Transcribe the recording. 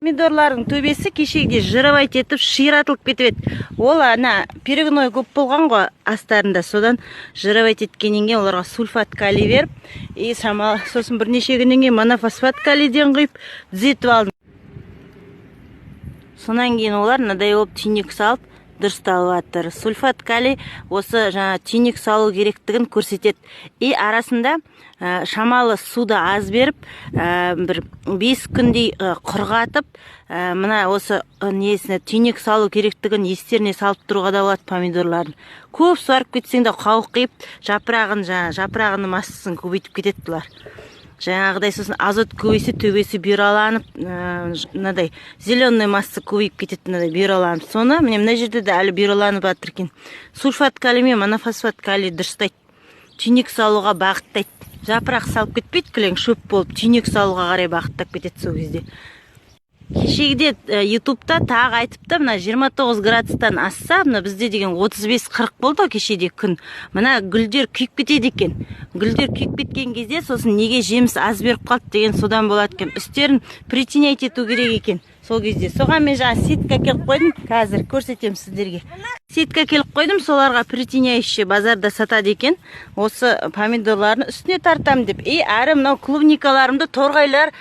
Помидорлардың төбесі кешегідей жырабайт етіп ширатылып кетіп еді. Ол ана перегной көп болған ғой астарында, содан жырабайт еткеннен кейін оларға сульфат калий беріп, сосын бірнеше күннен кейін монофосфат калийден құйып түзетіп алдым. Сонан кейін олар мынадай болып түйнек салып дұрысталып жатыр. Сульфат калий осы жаңа түйнек салу керектігін көрсетеді. Арасында шамалы суды аз беріп, бір 5 күндей құрғатып, мына осы несіне түйнек салу керектігін естеріне салып тұруға да болады помидорларын. Көп суарып кетсең де қауық қиып, жапырағының массасын көбейтіп кетеді бұлар. Жаңағыдай сосын азот көбейсе төбесі бүйраланып, мынадай зеленый масса көбейіп кетеді, мынадай бүйраланып. Соны мына жерде де әлі бүйраланып жатыр екен. Сульфат калий мен монофосфат калий дұрыстайды. Түйнек салуға бағыттайды. Жапырақ салып кетпейді, кілең шөп болып, түйнек салуға қарай бағыттап кетеді сол кезде. Кешегіде ютубта тағы айтыпты, мына 29 градустан асса, мына бізде деген 35-40 болды кешеде күн. Мына гүлдер күйіп кетеді екен. Гүлдер күйіп кеткен кезде сосын неге жеміс аз беріп қалды деген содан болады екен. Үстерін притенять ету керек екен. Сол кезде соған мен жаңа сетка келіп қойдым, қазір көрсетем сіздерге. Сетка келіп қойдым, соларға притеняющий базарда сатады екен. Осы помидорларын үстіне тартам деп. Әрі мынау клубникаларымды торғайлар